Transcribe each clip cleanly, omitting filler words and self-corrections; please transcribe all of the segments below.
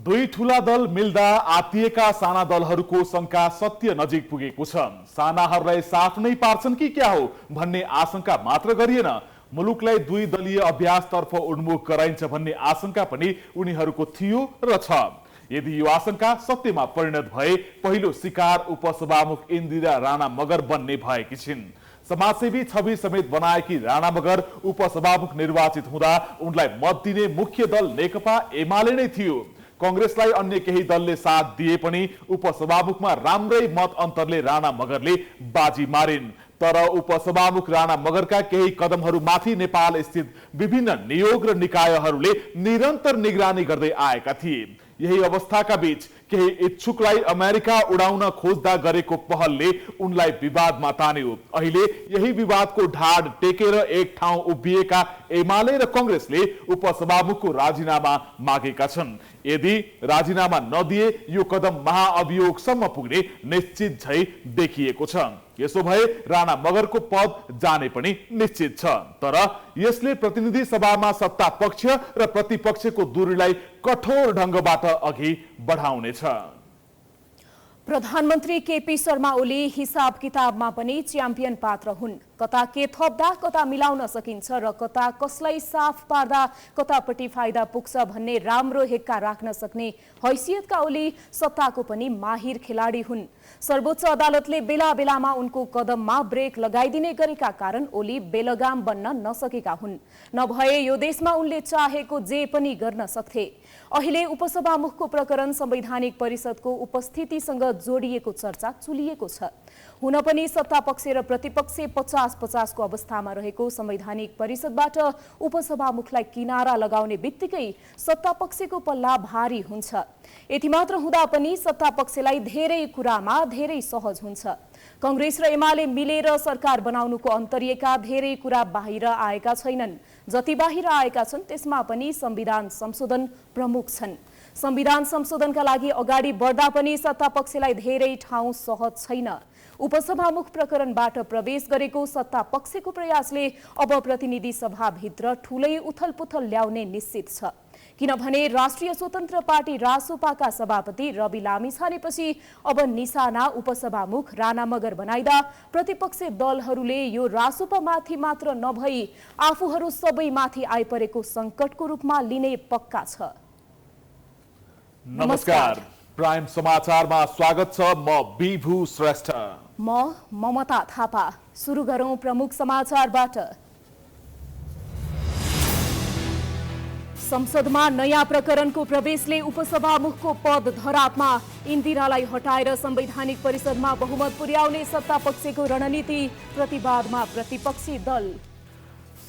दुई ठूला दल मिल्दा आत्तिएका साना दलहरूको शंका सत्य नजिक पुगेको छ। सानाहरूलाई साफ नै पार्छन् कि क्या हो भन्ने आशंका मात्र गरिएन, मुलुकलाई दुई दलीय अभ्यासतर्फ उन्मुख गराइन्छ भन्ने आशंका पनि उनीहरूको थियो र छ। यदि यो आशंका सत्यमा परिणत भए पहिलो शिकार उपसभामुख इन्दिरा राणा मगर बन्ने भएकी छिन्। समाजसेवी छवि समेत बनाएकी राणा मगर उपसभामुख निर्वाचित हुँदा उनलाई मत दिने मुख्य दल नेकपा एमाले नै थियो। कांग्रेसलाई अन्य केही दलले साथ दिए पनि उपसभामुखमा राम्रै मत अन्तरले राणा मगरले बाजी मारिन्। तर उपसभामुख राणा मगरका केही कदमहरू माथि नेपाल स्थित विभिन्न नियोग र निकायहरूले निरन्तर निगरानी गर्दै आएका थिए। यही अवस्थाका बीच केही इच्छुकलाई अमेरिका उडाउन खोज्दा गरेको पहलले उनलाई विवादमा तान्यो। अहिले यही विवादको ढाड टेकेर एक ठाउँ उभिएका एमाले र कांग्रेसले उपसभामुखको राजीनामा मागेका छन्। यदि राजीनामा नदिए यो कदम महाअभियोगसम्म पुग्ने निश्चित झै देखिएको छ। यसो भए राणा मगरको पद जाने पनि निश्चित छ। तर यसले प्रतिनिधि सभामा सत्ता पक्ष र प्रतिपक्षको दूरीलाई कठोर ढंगबाट अघि बढाउनेछ। प्रधानमन्त्री केपी शर्मा ओली हिसाब किताबमा पनि च्याम्पियन पात्र हुन्। कता के थप्दा कता मिलाउन सकिन्छ र कता कसलाई साफ पार्दा कतापट्टि फाइदा पुग्छ भन्ने राम्रो हेक्का राख्न सक्ने हैसियतका ओली सत्ताको पनि माहिर खेलाडी हुन्। सर्वोच्च अदालतले बेला बेलामा उनको कदममा ब्रेक लगाइदिने गरेका कारण ओली बेलगाम बन्न नसकेका हुन्। नभए यो देशमा उनले चाहेको जे पनि गर्न सक्थे। अहिले उपसभामुखको प्रकरण संवैधानिक परिषदको उपस्थितिसँग जोडिएको चर्चा चुलिएको छ। हुन पनि सत्ता पक्ष र प्रतिपक्ष 50-50 को अवस्थामा रहेको संवैधानिक परिषदबाट उपसभामुखलाई किनारा लगाउने बित्तिकै सत्ता पक्षको पल्ला भारी हुन्छ। यति मात्र हुँदा पनि सत्ता पक्षलाई धेरै कुरामा धेरै सहज हुन्छ। कांग्रेस र एमाले मिलेर सरकार बनाउनुको अन्तर्यका धेरै कुरा बाहिर आएका छैनन्। जति बाहिर आएका छन् त्यसमा पनि संविधान संशोधन प्रमुख छन्। संविधान संशोधनका लागि अगाडि बढ्दा पनि सत्ता पक्षलाई धेरै ठाउँ सहज छैन। उपसभामुख प्रकरणबाट प्रवेश गरेको सत्ता पक्षको प्रयासले अब प्रतिनिधि सभाभित्र ठूलै उथलपुथल ल्याउने निश्चित छ। किनभने राष्ट्रिय स्वतन्त्र पार्टी रासोपाका सभापति रवि लामिछानेपछि अब निशाना उपसभामुख राणा मगर बनाइदा प्रतिपक्ष दलहरूले यो रासोपामाथि मात्र नभई आफूहरू सबैमाथि आइपरेको संकटको रूपमा लिने पक्का छ। नमस्कार, प्राइम समाचारमा स्वागत छ। म विभु श्रेष्ठ। म ममता थापा। सुरु गरौं प्रमुख समाचारबाट। संसदमा नयाँ प्रकरणको प्रवेशले उपसभामुखको पद धरापमा। इन्दिरालाई हटाएर संवैधानिक परिषदमा बहुमत पुर्याउने सत्ता पक्षको रणनीति, प्रतिवादमा प्रतिपक्षी दल।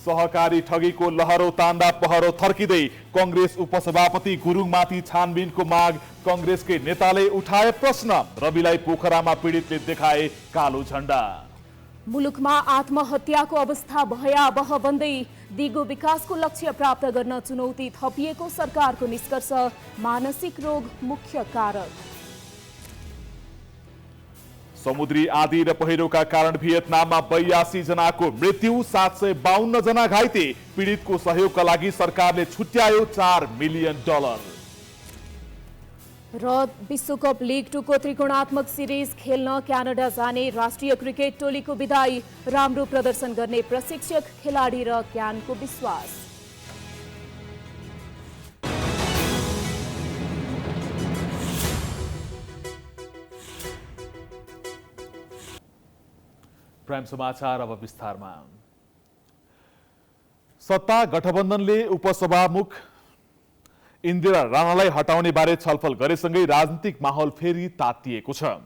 सहकारी ठगीको लहरो तान्दा पहरो थर्किँदै कांग्रेस उपसभापति गुरुङमाथि छानबिनको माग। कांग्रेसकै नेताले उठाए प्रश्न, रविलाई पोखरामा पीडितले देखाए कालो झण्डा। मुलुकमा आत्महत्याको अवस्था भयावह बन्दै दिगो विकासको लक्ष्य प्राप्त गर्न चुनौती थपिएको सरकारको निष्कर्ष, मानसिक रोग मुख्य कारक। समुद्री आँधी र पहिरोका कारण भियतनाममा 82 जनाको मृत्यु, 752 जना घाइते। पीडितको सहयोगका लागि सरकारले छुट्यायो $4 मिलियन। र विश्वकप लिग 2 को त्रिकोणात्मक सिरिज खेल्न क्यानाडा जाने राष्ट्रिय क्रिकेट टोलीको विदाई। राम्रो प्रदर्शन गर्ने प्रशिक्षक, खेलाडी र क्यानको विश्वास। प्राइम समाचार अब विस्तारमा। सत्ता गठबन्धनले उपसभामुख इन्दिरा राणालाई हटाउने बारे छलफल गरेसँगै राजनीतिक माहौल फेरि तातिएको छ।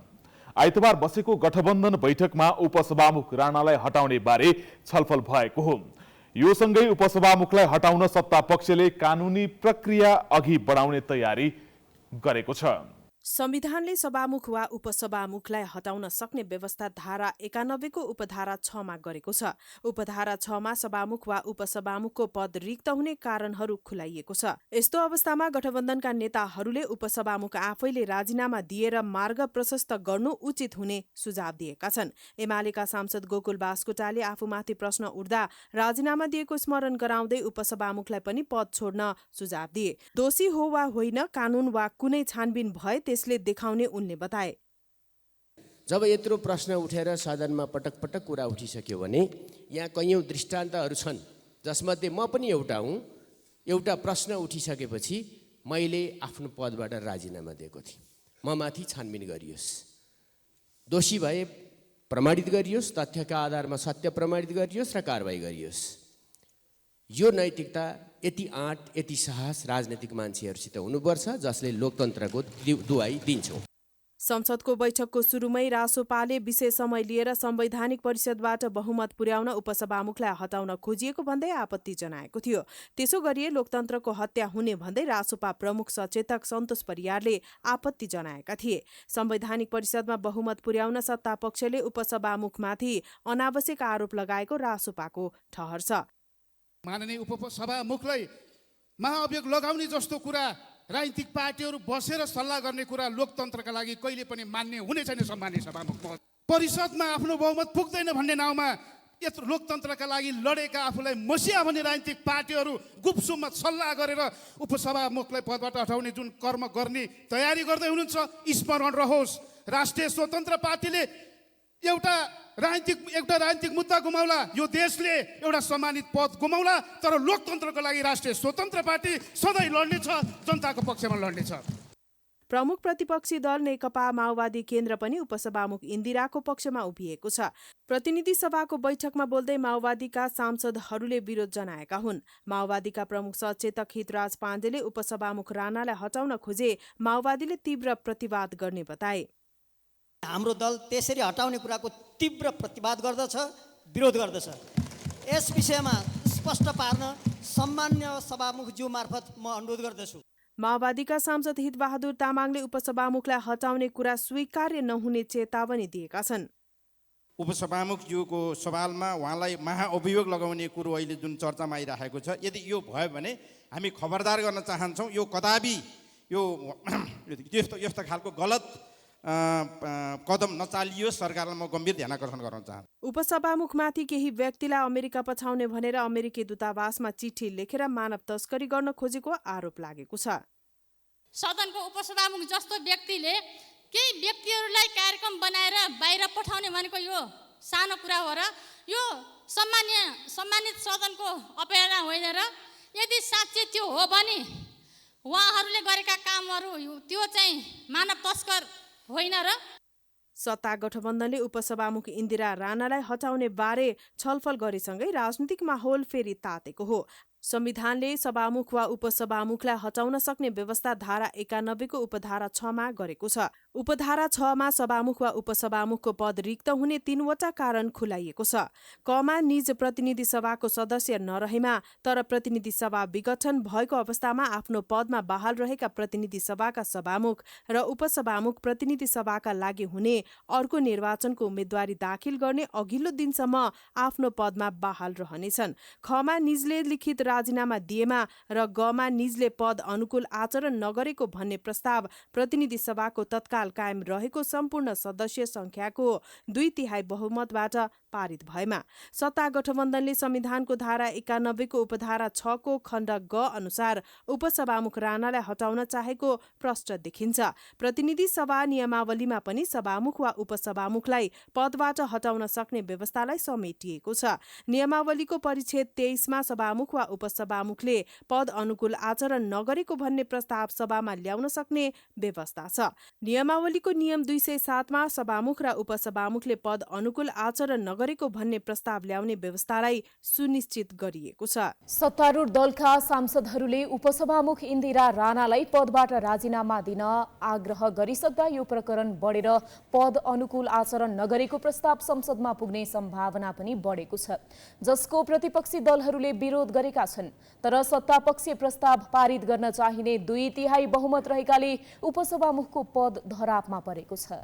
आइतबार बसेको गठबन्धन बैठकमा उपसभामुख राणालाई हटाउने बारे छलफल भएको हो। यो सँगै उपसभामुखलाई हटाउन सत्ता पक्षले कानुनी प्रक्रिया अघि बढाउने तयारी गरेको छ। संविधानले सभामुख वा उपसभामुखलाई हटाउन सक्ने व्यवस्था धारा 91 को उपधारा 6 मा गरेको छ। उपधारा 6 मा सभामुख वा उपसभामुखको पद रिक्त हुने कारणहरू खुलाइएको छ। यस्तो अवस्थामा गठबन्धनका नेताहरूले उपसभामुख आफैले राजीनामा दिएर मार्ग प्रशस्त गर्नु उचित हुने सुझाव दिएका छन्। एमालेका सांसद गोकुल बास्कोटाले आफूमाथि प्रश्न उठ्दा राजीनामा दिएको स्मरण गराउँदै उपसभामुखलाई पनि पद छोड्न सुझाव दिए। दोषी हो वा होइन कानून वा कुनै छानबिन भए त्यसले देखाउने उनले बताए। जब यत्रो प्रश्न उठेर सदनमा पटक पटक कुरा उठिसक्यो भने यहाँ कैयौँ दृष्टान्तहरू छन् जसमध्ये म पनि एउटा हुँ। एउटा प्रश्न उठिसकेपछि मैले आफ्नो पदबाट राजीनामा दिएको थिएँ। म माथि छानबिन गरियोस्, दोषी भए प्रमाणित गरियोस्, तथ्यका आधारमा सत्य प्रमाणित गरियोस् र कारबाही गरियोस्। यो नैतिकता, यति आँट, यति साहस राजनीतिक मान्छेहरूसित हुनुपर्छ जसले लोकतन्त्रको दुहाई दिन्छौँ। संसदको बैठकको सुरुमै रासोपाले विशेष समय लिएर संवैधानिक परिषदबाट बहुमत पुर्याउन उपसभामुखलाई हटाउन खोजिएको भन्दै आपत्ति जनाएको थियो। त्यसो गरिए लोकतन्त्रको हत्या हुने भन्दै रासोपा प्रमुख सचेतक सन्तोष परियारले आपत्ति जनाएका थिए। संवैधानिक परिषदमा बहुमत पुर्याउन सत्तापक्षले उपसभामुखमाथि अनावश्यक आरोप लगाएको रासोपाको ठहर छ। माननीय उपसभामुखलाई महाअभियोग लगाउने जस्तो कुरा राजनीतिक पार्टीहरू बसेर सल्लाह गर्ने कुरा लोकतन्त्रका लागि कहिले पनि मान्य हुने छैन। सम्माननीय सभामुख, परिषदमा आफ्नो बहुमत पुग्दैन भन्ने नाउँमा यत्रो लोकतन्त्रका लागि लडेका आफूलाई मसिया भन्ने राजनीतिक पार्टीहरू गुपसुममा सल्लाह गरेर उपसभामुखलाई पदबाट हटाउने जुन कर्म गर्ने तयारी गर्दै हुनुहुन्छ, स्मरण रहोस् राष्ट्रिय स्वतन्त्र पार्टीले एउटा राजनीतिक मुद्दा गुमाउला, यो देशले एउटा सम्मानित पद गुमाउला, तर लोकतन्त्रको लागि राष्ट्रिय स्वतन्त्र पार्टी सधैँ लड्नेछ, जनताको पक्षमा लड्नेछ। प्रमुख प्रतिपक्षी दल नेकपा माओवादी केन्द्र पनि उपसभामुख इन्दिराको पक्षमा उभिएको छ। प्रतिनिधि सभाको बैठकमा बोल्दै माओवादीका सांसदहरूले विरोध जनाएका हुन्। माओवादीका प्रमुख सचेतक हितराज पाण्डेले उपसभामुख राणालाई हटाउन खोजे माओवादीले तीव्र प्रतिवाद गर्ने बताए। हाम्रो दल त्यसरी हटाउने कुराको तीव्र प्रतिवाद गर्दछ, विरोध गर्दछ। यस विषयमा स्पष्ट पार्न सम्मान्य सभामुखज्यू मार्फत म अनुरोध गर्दछु। माओवादीका सांसद हितबहादुर तामाङले उपसभामुखलाई हटाउने कुरा स्वीकार्य नहुने चेतावनी दिएका छन्। उपसभामुखज्यूको सवालमा उहाँलाई महाअभियोग लगाउने कुरो अहिले जुन चर्चामा आइरहेको छ, यदि यो भयो भने हामी खबरदार गर्न चाहन्छौँ। यो कदापि यो यस्तो खालको गलत कदम नचालियोस्, सरकारलाई म गम्भीर ध्यानाकर्षण गर्न चाहन्छु। उपसभामुखमाथि केही व्यक्तिलाई अमेरिका पठाउने भनेर अमेरिकी दूतावासमा चिठी लेखेर मानव तस्करी गर्न खोजेको आरोप लागेको छ। सदनको उपसभामुख जस्तो व्यक्तिले केही व्यक्तिहरूलाई कार्यक्रम बनाएर बाहिर पठाउने भनेको यो सानो कुरा हो र यो सम्मानित सदनको अपेक्षा होइन र यदि साँच्चै त्यो हो भने उहाँहरूले गरेका कामहरू त्यो चाहिँ मानव तस्कर होइन र। सत्ता गठबन्धनले उपसभामुख इन्दिरा राणालाई हटाउने बारे छलफल गरेसँगै राजनीतिक माहौल फेरि तातेको हो। संविधानले सभामुख वा उपसभामुखलाई हटाउन सक्ने व्यवस्था धारा 91 को उपधारा 6 मा गरेको छ। उपधारा 6 मा सभामुख वा उपसभामुखको पद रिक्त हुने 3 वटा कारण खुलाइएको छ। कमा निज प्रतिनिधि सभाको सदस्य नरहेमा तर प्रतिनिधि सभा विघटन भएको अवस्थामा आफ्नो पदमा बहाल रहेका प्रतिनिधि सभाका सभामुख र उपसभामुख प्रतिनिधि सभाका लागि हुने अर्को निर्वाचनको उम्मेद्वारी दाखिल गर्ने अघिल्लो दिनसम्म आफ्नो पदमा बहाल रहनेछन्। खमा निजले लिखित राजीनामा दिएमा र गमा निजले पद अनुकूल आचरण नगरेको भन्ने प्रस्ताव प्रतिनिधि सभाको तत्काल कायम रहेको सम्पूर्ण सदस्य संख्याको 2/3 बहुमतबाट पारित भएमा सत्ता गठबन्धनले संविधानको धारा 91 को उपधारा 6 को खण्ड ग अनुसार उपसभामुख राणालाई हटाउन चाहेको प्रष्ट देखिन्छ। प्रतिनिधि सभा नियमावलीमा पनि सभामुख वा उपसभामुखलाई पदबाट हटाउन सक्ने व्यवस्थालाई समेटिएको छ। नियमावलीको परिच्छेद 23 मा सभामुख वा उपसभामुखले पद अनुकूल आचरण नगरेको भन्ने प्रस्ताव सभामा ल्याउन सक्ने व्यवस्था छ। नियमावलीको नियम 207 मा सभामुख र उपसभामुखले पद अनुकूल आचरण नगरेको भन्ने प्रस्ताव ल्याउने व्यवस्थालाई सुनिश्चित गरिएको छ। सत्तारूढ दलका सांसदहरूले उपसभामुख इन्दिरा राणालाई पदबाट राजीनामा दिन आग्रह गरिसक्दा यो प्रकरण बढेर पद अनुकूल आचरण नगरेको प्रस्ताव संसदमा पुग्ने सम्भावना पनि बढेको छ, जसको प्रतिपक्षी दलहरूले विरोध गरेका छन्। तर सत्तापक्षीय प्रस्ताव पारित गर्न चाहिने 2/3 बहुमत रहेकाले उपसभामुखको पद धरापमा परेको छ।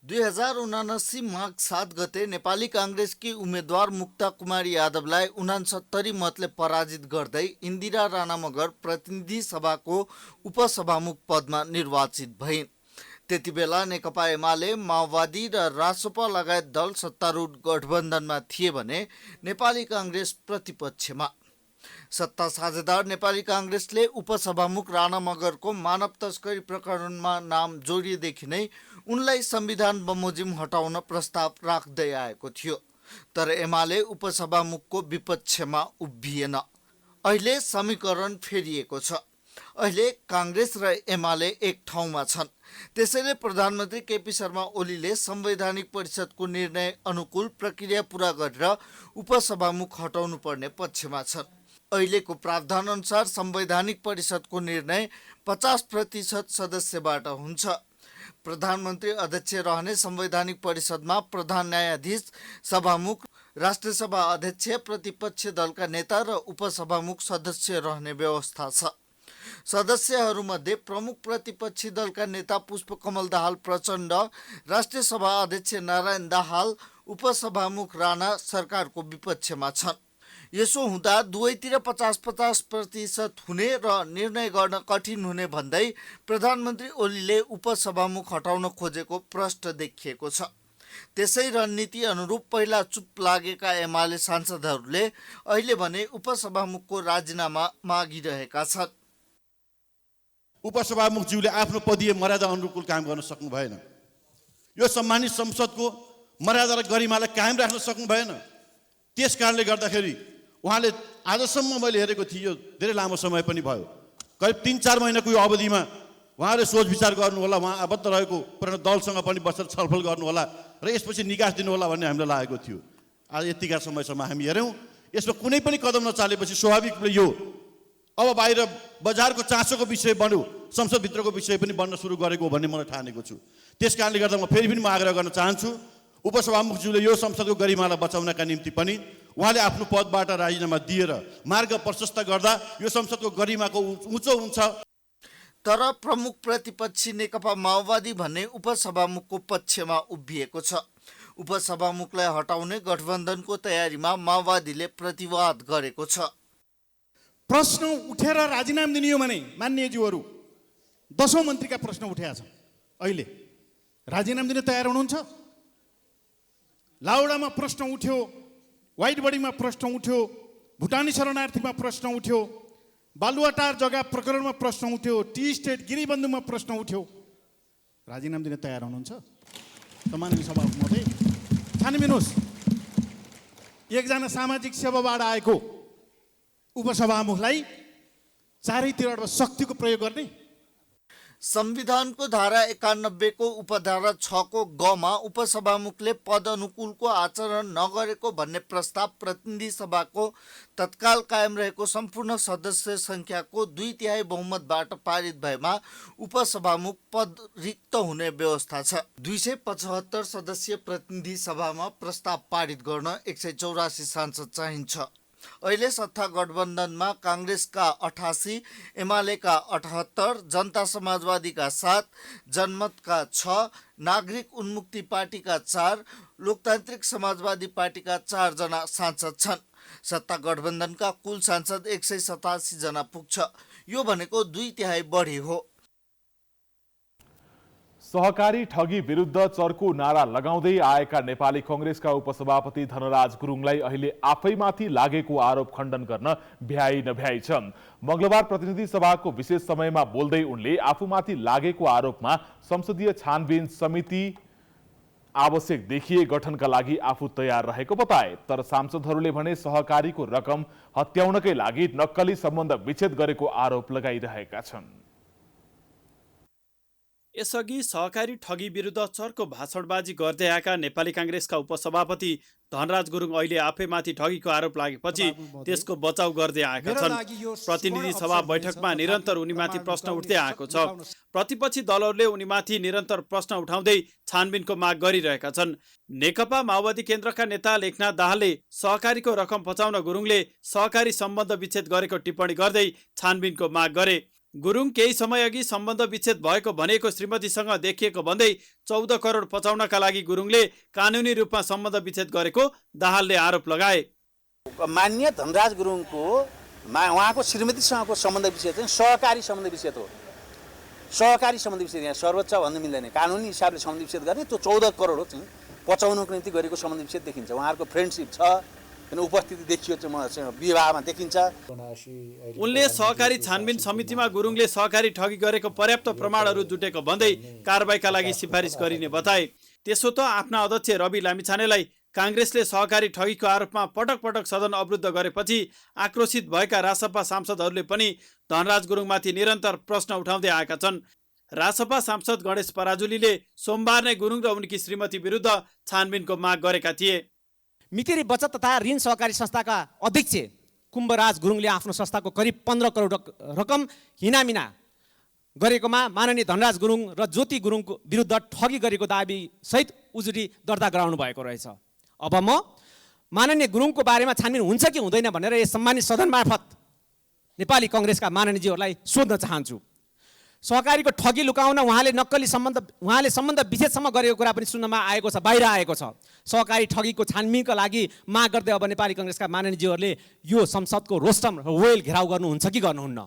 2079 माघ 7 गते नेपाली काङ्ग्रेसकी उम्मेद्वार मुक्ता कुमारी यादवलाई 69 मतले पराजित गर्दै इन्दिरा राणा मगर प्रतिनिधि सभाको उपसभामुख पदमा निर्वाचित भइन्। त्यति बेला नेकपा एमाले, माओवादी र रासोपा लगायत दल सत्तारूढ गठबन्धनमा थिए भने नेपाली काङ्ग्रेस प्रतिपक्षमा। सत्ता साझेदार नेपाली काङ्ग्रेसले उपसभामुख राणा मगरको मानव तस्करी प्रकरणमा नाम जोडिएदेखि नै उनलाई संविधान बमोजिम हटाउन प्रस्ताव राख्दै आएको थियो। तर एमाले उपसभामुखको विपक्षमा उभिएन। अहिले समीकरण फेरिएको छ। अहिले काङ्ग्रेस र एमाले एक ठाउँमा छन्। त्यसैले प्रधानमन्त्री केपी शर्मा ओलीले संवैधानिक परिषदको निर्णय अनुकूल प्रक्रिया पूरा गरेर उपसभामुख हटाउनु पर्ने पक्षमा छन्। अहिलेको प्रावधान अनुसार संवैधानिक परिषदको निर्णय 50% सदस्यबाट हुन्छ। प्रधानमन्त्री अध्यक्ष रहने संवैधानिक परिषदमा प्रधान न्यायाधीश, सभामुख, राष्ट्रसभा अध्यक्ष, प्रतिपक्ष दलका नेता र उपसभामुख सदस्य रहने व्यवस्था छ। सदस्यहरूमध्ये प्रमुख प्रतिपक्षी दलका नेता पुष्पकमल दाहाल प्रचण्ड, राष्ट्रिय सभा अध्यक्ष नारायण दाहाल, उपसभामुख राणा सरकारको विपक्षमा छन्। यसो हुँदा दुवैतिर 50-50% हुने र निर्णय गर्न कठिन हुने भन्दै प्रधानमन्त्री ओलीले उपसभामुख हटाउन खोजेको प्रष्ट देखिएको छ। त्यसै रणनीति अनुरूप पहिला चुप लागेका एमाले सांसदहरूले अहिले भने उपसभामुखको राजीनामा मागिरहेका छन्। उपसभामुखज्यूले आफ्नो पदीय मर्यादा अनुकूल काम गर्न सक्नु भएन। यो सम्मानित संसदको मर्यादा र गरिमालाई कायम राख्न सक्नु भएन। त्यस कारणले गर्दाखेरि उहाँले आजसम्म मैले हेरेको थिएँ, यो धेरै लामो समय पनि भयो, करिब 3-4 महिनाको यो अवधिमा उहाँले सोच विचार गर्नु होला, उहाँ आबद्ध रहेको पुरानो दलसँग पनि बसेर छलफल गर्नु होला र यसपछि निकास दिनु होला भन्ने हामीलाई लागेको थियो। आज यतिका समयसम्म हामी हेऱ्यौँ, यसमा कुनै पनि कदम नचालेपछि स्वाभाविक रूपले यो अब बाहिर बजारको चासोको विषय बन्यो, संसदभित्रको विषय पनि बन्न सुरु गरेको हो भन्ने मलाई ठानेको छु। त्यस कारणले गर्दा म फेरि पनि आग्रह गर्न चाहन्छु, उपसभामुखज्यूले यो संसदको गरिमालाई बचाउनका निम्ति पनि उहाँले आफ्नो पदबाट राजीनामा दिएर मार्ग प्रशस्त गर्दा यो संसदको गरिमाको उँचो हुन्छ। तर प्रमुख प्रतिपक्षी नेकपा माओवादी भन्ने उपसभामुखको पक्षमा उभिएको छ। उपसभामुखलाई हटाउने गठबन्धनको तयारीमा माओवादीले प्रतिवाद गरेको छ। प्रश्न उठेर राजीनामा दिने हो भने मान्यज्यूहरू 10औं मन्त्रीका प्रश्न उठेका छन्। अहिले राजीनामा दिने तयार हुनुहुन्छ? लाउडामा प्रश्न उठ्यो, व्हाइट बडीमा प्रश्न उठ्यो, भुटानी शरणार्थीमा प्रश्न उठ्यो, बालुवाटार जग्गा प्रकरणमा प्रश्न उठ्यो, टी स्टेट गिरीबन्धुमा प्रश्न उठ्यो। राजीनामा दिने तयार हुनुहुन्छ? सम्माननीय सभामुख महोदय, छानिदिनुहोस्। एकजना सामाजिक सेवाबाट आएको उपसभामुखलाई चारैतिरबाट शक्तिको प्रयोग गर्ने? संविधानको धारा 91 को उपधारा 6 को ग मा उपसभामुखले पद अनुकूलको आचरण नगरेको भन्ने प्रस्ताव प्रतिनिधि सभाको तत्काल कायम रहेको सम्पूर्ण सदस्य संख्याको 2/3 बहुमतबाट पारित भएमा उपसभामुख पद रिक्त हुने व्यवस्था छ। 275 सदस्यीय प्रतिनिधि सभामा प्रस्ताव पारित गर्न 184 सांसद चाहिन्छ। अहिले सत्ता गठबन्धनमा काङ्ग्रेसका 88, एमालेका 78, जनता समाजवादीका 7, जनमतका 6, नागरिक उन्मुक्ति पार्टीका 4, लोकतान्त्रिक समाजवादी पार्टीका 4 जना सांसद छन्। सत्ता गठबन्धनका कुल सांसद 187 जना पुग्छ। यो भनेको 2/3 बढी हो। सहकारी ठगी विरुद्ध चर्को नारा लगाउँदै आएका नेपाली कांग्रेसका उपसभापति धनराज गुरुङलाई अहिले आफैमाथि लागेको आरोप खण्डन गर्न भ्याइ नभ्याइ छन्। मंगलबार प्रतिनिधि सभाको विशेष समयमा बोल्दै उनले आफूमाथि लागेको आरोपमा संसदीय छानबिन समिति आवश्यक देखिए गठनका लागि आफू तयार रहेको बताए। तर सांसदहरूले भने सहकारीको रकम हत्याउनकै लागि नक्कली सम्बन्ध विच्छेद गरेको आरोप लगाइरहेका छन्। यसअघि सहकारी ठगी विरुद्ध चर्को भाषणबाजी गर्दै आएका नेपाली काङ्ग्रेसका उपसभापति धनराज गुरुङ अहिले आफैमाथि ठगीको आरोप लागेपछि त्यसको बचाउ गर्दै आएका छन्। प्रतिनिधि सभा बैठकमा निरन्तर उनीमाथि प्रश्न उठ्दै आएको छ। प्रतिपक्षी दलहरूले उनीमाथि निरन्तर प्रश्न उठाउँदै छानबिनको माग गरिरहेका छन्। नेकपा माओवादी केन्द्रका नेता लेखनाथ दाहालले सहकारीको रकम पचाउन गुरुङले सहकारी सम्बन्ध विच्छेद गरेको टिप्पणी गर्दै छानबिनको माग गरे। गुरुङ केही समय अघि सम्बन्ध विच्छेद भएको भनेको श्रीमतीसँग देखिएको भन्दै 14 करोड पचाउनका लागि गुरुङले कानुनी रूपमा सम्बन्ध विच्छेद गरेको दाहालले आरोप लगाए। माननीय धनराज गुरुङको उहाँको श्रीमतीसँगको सम्बन्ध विच्छेद चाहिँ सहकारी सम्बन्ध विच्छेद हो। सहकारी सम्बन्ध विच्छेद यहाँ सर्वोच्च भन्नु मिल्दैन, कानुनी हिसाबले सम्बन्ध विच्छेद गर्ने त्यो 14 करोड चाहिँ पचाउनको निम्ति गरेको सम्बन्ध विच्छेद देखिन्छ। उहाँहरूको फ्रेन्डसिप छ, उपस्थिति देखियो चाहिँ विवाहमा देखिन्छ। उनले सहकारी छानबिन समितिमा गुरुङले सहकारी ठगी गरेको पर्याप्त प्रमाणहरू जुटेको भन्दै कारबाहीका लागि सिफारिस गरिने बताए। त्यसो त आफ्ना अध्यक्ष रवि लामिछानेलाई काङ्ग्रेसले सहकारी ठगीको आरोपमा पटक पटक सदन अवरुद्ध गरेपछि आक्रोशित भएका रासपा सांसदहरूले पनि धनराज गुरुङमाथि निरन्तर प्रश्न उठाउँदै आएका छन्। रासपा सांसद गणेश पराजुलीले सोमबार नै गुरुङ र उनकी श्रीमती विरुद्ध छानबिनको माग गरेका थिए। मितेरी बचत तथा ऋण सहकारी संस्थाका अध्यक्ष कुम्भराज गुरुङले आफ्नो संस्थाको करिब 15 करोड रकम हिनामिना गरेकोमा माननीय धनराज गुरुङ र ज्योति गुरुङको विरुद्ध ठगी गरेको दाबी सहित उजुरी दर्ता गराउनु भएको रहेछ। अब म माननीय गुरुङको बारेमा छानबिन हुन्छ कि हुँदैन भनेर यस सम्मानित सदन मार्फत नेपाली काङ्ग्रेसका माननीयज्यूहरूलाई सोध्न चाहन्छु। सहकारीको ठगी लुकाउन उहाँले सम्बन्ध विच्छेदसम्म गरेको कुरा पनि सुन्नमा आएको छ, बाहिर आएको छ। सहकारी ठगीको छानबिनका लागि माग गर्दै अब नेपाली काङ्ग्रेसका माननीयज्यूहरूले यो संसदको रोस्टम र वेल घेराउ गर्नुहुन्छ कि गर्नुहुन्न?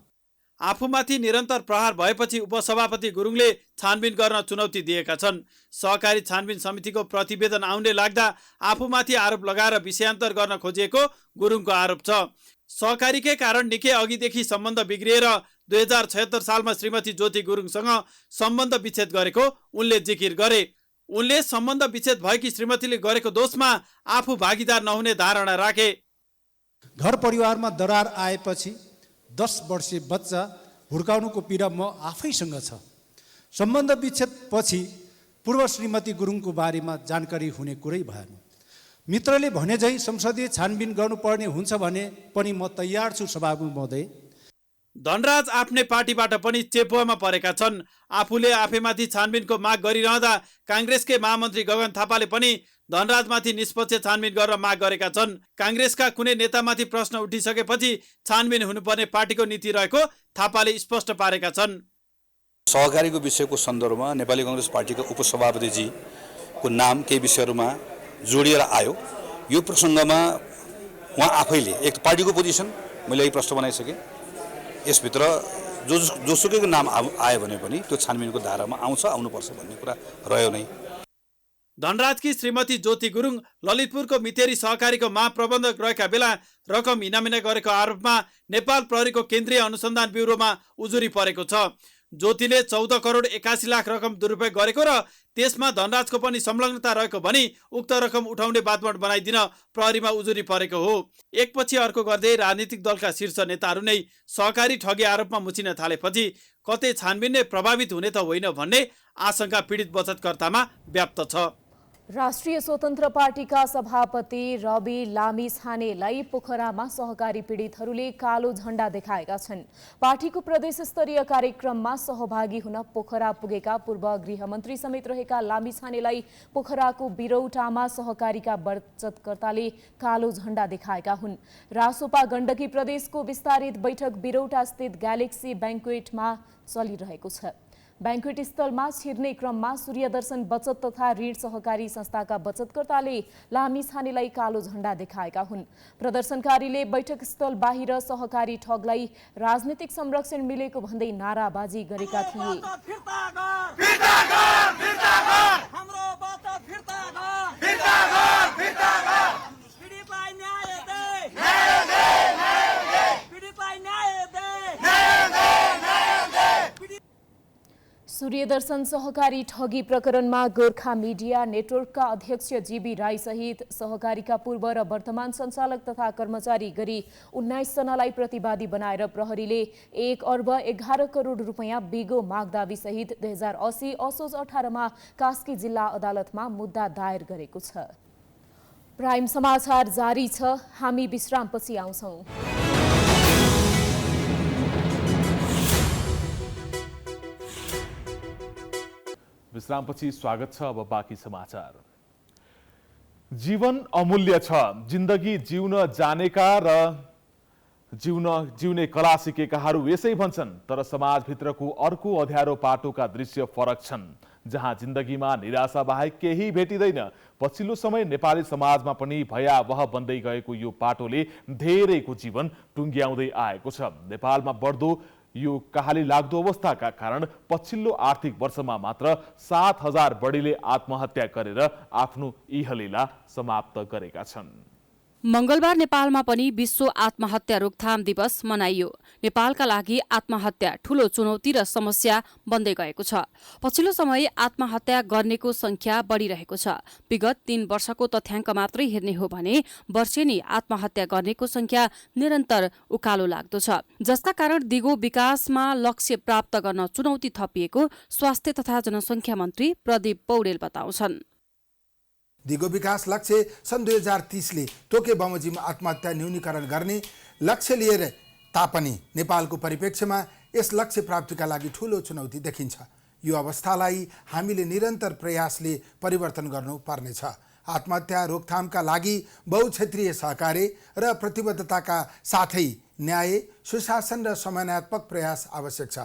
आफूमाथि निरन्तर प्रहार भएपछि उपसभापति गुरुङले छानबिन गर्न चुनौती दिएका छन्। सहकारी छानबिन समितिको प्रतिवेदन आउने लाग्दा आफूमाथि आरोप लगाएर विषयान्तर गर्न खोजिएको गुरुङको आरोप छ। सहकारीकै कारण निकै अघिदेखि सम्बन्ध बिग्रिएर 2076 सालमा श्रीमती ज्योति गुरुङसँग सम्बन्ध विच्छेद गरेको उनले जिकिर गरे। उनले सम्बन्ध विच्छेद भएकी श्रीमतीले गरेको दोषमा आफू भागीदार नहुने धारणा राखे। घर परिवारमा दरार आएपछि 10 वर्षीय बच्चा हुर्काउनुको पीडा म आफैसँग छ। सम्बन्ध विच्छेद पछि पूर्व श्रीमती गुरुङको बारेमा जानकारी हुने कुरै भएन। मित्रले भने झै संसदीय छानबिन गर्नुपर्ने हुन्छ भने पनि म तयार छु सभामुख महोदय। धनराज आफ्नै पार्टीबाट पनि चेपुवामा परेका छन्। आफूले आफैमाथि छानबिनको माग गरिरहँदा काङ्ग्रेसकै महामन्त्री गगन थापाले पनि धनराजमाथि निष्पक्ष छानबिन गर्न माग गरेका छन्। काङ्ग्रेसका कुनै नेतामाथि प्रश्न उठिसकेपछि छानबिन हुनुपर्ने पार्टीको नीति रहेको थापाले स्पष्ट पारेका छन्। सहकारीको विषयको सन्दर्भमा नेपाली काङ्ग्रेस पार्टीका उपसभापतिजीको नाम केही विषयहरूमा जोडिएर आयो। यो प्रसङ्गमा उहाँ आफैले एक पार्टीको पोजिसन मैले यही प्रश्न बनाइसकेँ। यसभित्र जोसुकैको नाम आयो भने पनि त्यो छानबिनको धारामा आउनुपर्छ भन्ने कुरा रह्यो नै। धनराजकी श्रीमती ज्योति गुरुङ ललितपुरको मितेरी सहकारीको महाप्रबन्धक रहेका बेला रकम हिनामिना गरेको आरोपमा नेपाल प्रहरीको केन्द्रीय अनुसन्धान ब्युरोमा उजुरी परेको छ। ज्योतिले 14 करोड 81 लाख रकम दुरुपयोग गरेको र त्यसमा धनराजको पनि संलग्नता रहेको भनी उक्त रकम उठाउने बातबाट बनाइदिन प्रहरीमा उजुरी परेको हो। एकपछि अर्को गर्दै राजनीतिक दलका शीर्ष नेताहरू नै सहकारी ठगी आरोपमा मुचिन थालेपछि कतै छानबिन नै प्रभावित हुने त होइन भन्ने आशंका पीडित बचतकर्तामा व्याप्त छ। राष्ट्रिय स्वतन्त्र पार्टीका सभापति रवि लामिछानेलाई पोखरामा सहकारी पीडितहरूले कालो झण्डा देखाएका छन्। पार्टीको प्रदेश स्तरीय कार्यक्रममा सहभागी हुन पोखरा पुगेका पूर्व गृहमन्त्री समेत रहेका लामिछानेलाई पोखराको बिरौटामा सहकारीका बचतकर्ताले कालो झण्डा देखाएका हुन्। रासोपा गण्डकी प्रदेशको विस्तारित बैठक बिरौटा स्थित ग्यालेक्सी ब्याङ्क्वेटमा चलिरहेको छ। ब्याङ्क्वेट स्थलमा छिर्ने क्रममा सूर्यदर्शन बचत तथा ऋण सहकारी संस्थाका बचतकर्ताले लामिछानेलाई कालो झण्डा देखाएका हुन्। प्रदर्शनकारीले बैठक स्थल बाहिर सहकारी ठगलाई राजनीतिक संरक्षण मिलेको भन्दै नाराबाजी गरेका थिए। सूर्यदर्शन सहकारी ठगी प्रकरणमा गोर्खा मिडिया नेटवर्कका अध्यक्ष जीबी राई सहित सहकारीका पूर्व र वर्तमान सञ्चालक तथा कर्मचारी गरी 19 जनालाई प्रतिवादी बनाएर प्रहरीले 1 अर्ब 11 करोड रुपैयाँ बिगो मागदावी सहित 2080 असोज 18 मा कास्की जिल्ला अदालतमा मुद्दा दायर गरेको छ। प्राइम समाचार जारी छ, हामी विश्रामपछि आउँछौं। विश्रामपछि स्वागत छ। अब बाँकी समाचार। जीवन अमूल्य छ। जिन्दगी जिउन जानेका र जिउने कला सिकेकाहरू यसै भन्छन्। तर समाजभित्रको अर्को अध्यारो पाटोका दृश्य फरक छन्, जहाँ जिन्दगीमा निराशा बाहेक केही भेटिँदैन। पछिल्लो समय नेपाली समाजमा पनि भयावह बन्दै गएको यो पाटोले धेरैको जीवन टुङ्ग्याउँदै आएको छ। नेपालमा बढ्दो यो कहाली लाग्दो अवस्थाका कारण पछिल्लो आर्थिक वर्षमा मात्र 7,000 बढीले आत्महत्या गरेर आफ्नो इहलीला समाप्त गरेका छन्। मंगलबार नेपालमा पनि विश्व आत्महत्या रोकथाम दिवस मनाइयो। नेपालका लागि आत्महत्या ठूलो चुनौती र समस्या बन्दै गएको छ। पछिल्लो समय आत्महत्या गर्नेको संख्या बढिरहेको छ। विगत 3 वर्षको तथ्याङ्क मात्रै हेर्ने हो भने वर्षेनी आत्महत्या गर्नेको संख्या निरन्तर उकालो लाग्दो छ, जसका कारण दिगो विकासमा लक्ष्य प्राप्त गर्न चुनौती थपिएको स्वास्थ्य तथा जनसंख्या मन्त्री प्रदीप पौडेल बताउँछन्। दिगो विकास लक्ष्य सन् 2030 ले तोके बमोजिम आत्महत्या न्यूनीकरण गर्ने लक्ष्य लिएर तापनि नेपालको परिप्रेक्ष्यमा यस लक्ष्य प्राप्तिका लागि ठूलो चुनौती देखिन्छ। यो अवस्थालाई हामीले निरन्तर प्रयासले परिवर्तन गर्नुपर्नेछ। आत्महत्या रोकथामका लागि बहुक्षेत्रीय सहकार्य र प्रतिबद्धताका साथै न्याय, सुशासन र समन्वयात्मक प्रयास आवश्यक छ।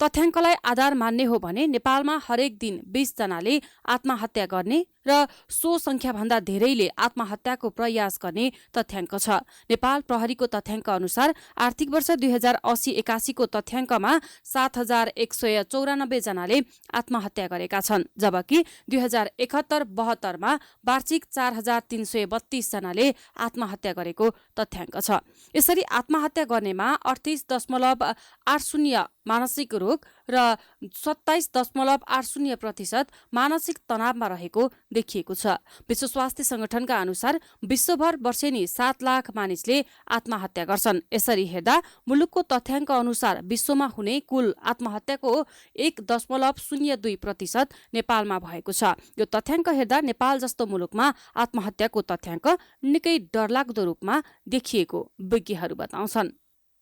तथ्याङ्कलाई आधार मान्ने हो भने नेपालमा हरेक दिन 20 जनाले आत्महत्या गर्ने र सो संख्याभन्दा धेरैले आत्महत्याको प्रयास गर्ने तथ्याङ्क छ। नेपाल प्रहरीको तथ्याङ्क अनुसार आर्थिक वर्ष 2080-81 को तथ्याङ्कमा 7,194 जनाले आत्महत्या गरेका छन्, जबकि 2071-72 मा वार्षिक 4,332 जनाले आत्महत्या गरेको तथ्याङ्क छ। यसरी आत्महत्या गर्नेमा 38.80 मानसिक रोग र 27.80% मानसिक तनावमा रहेको देखिएको छ। विश्व स्वास्थ्य संगठनका अनुसार विश्वभर वर्षेनी 7 लाख मानिसले आत्महत्या गर्छन्। यसरी हेर्दा मुलुकको तथ्याङ्क अनुसार विश्वमा हुने कुल आत्महत्याको 1.02% नेपालमा भएको छ। यो तथ्याङ्क हेर्दा नेपाल जस्तो मुलुकमा आत्महत्याको तथ्याङ्क निकै डरलाग्दो रूपमा देखिएको विज्ञहरू बताउँछन्।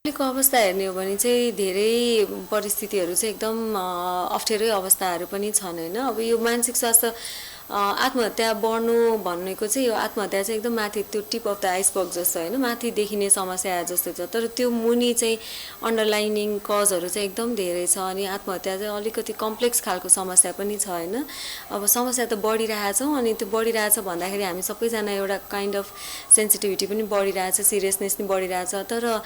अहिलेको अवस्था हेर्ने हो भने चाहिँ धेरै परिस्थितिहरू चाहिँ एकदम अप्ठ्यारै अवस्थाहरू पनि छन् हैन। अब यो मानसिक स्वास्थ्य आत्महत्या बढ्नु भनेको चाहिँ यो आत्महत्या चाहिँ एकदम माथि त्यो टिप अफ द आइसबर्ग जस्तो हैन, माथि देखिने समस्या जस्तो छ, तर त्यो मुनि चाहिँ अन्डरलाइनिङ कजहरू चाहिँ एकदम धेरै छ। अनि आत्महत्या चाहिँ अलिकति कम्प्लेक्स खालको समस्या पनि छ हैन। अब समस्या त बढिरहेछौँ, अनि त्यो बढिरहेछ भन्दाखेरि हामी सबैजना एउटा काइन्ड अफ सेन्सिटिभिटी पनि बढिरहेछ, सिरियसनेस पनि बढिरहेछ, तर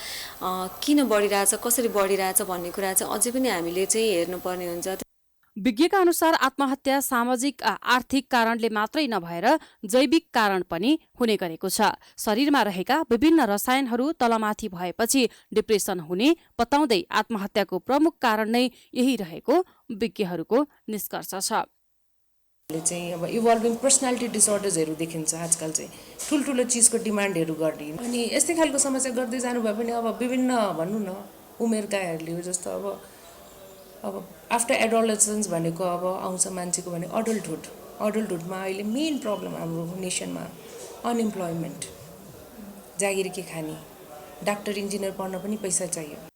किन बढिरहेछ, कसरी बढिरहेछ भन्ने कुरा चाहिँ अझै पनि हामीले चाहिँ हेर्नुपर्ने हुन्छ। विज्ञका अनुसार आत्महत्या सामाजिक आर्थिक कारणले मात्रै नभएर जैविक कारण पनि हुने गरेको छ। शरीरमा रहेका विभिन्न रसायनहरू तलमाथि भएपछि डिप्रेसन हुने बताउँदै आत्महत्याको प्रमुख कारण नै यही रहेको विज्ञहरूको निष्कर्ष छ। चाहिँ अब इभल्भिङ पर्सनालिटी डिसअर्डर्सहरू देखिन्छ आजकल चाहिँ ठुल्ठुलो चिजको डिमान्डहरू गर्ने, अनि यस्तै खालको समस्या गर्दै जानु भए पनि अब विभिन्न भनौँ न उमेरकाहरूले जस्तो अब आफ्टर एडोलेसेन्स भनेको अब आउँछ मान्छेको भने अडल्टहुडमा अहिले मेन प्रब्लम हाम्रो नेसनमा अनइम्प्लोइमेन्ट, जागिर के खाने, डाक्टर इन्जिनियर पढ्न पनि पैसा चाहियो।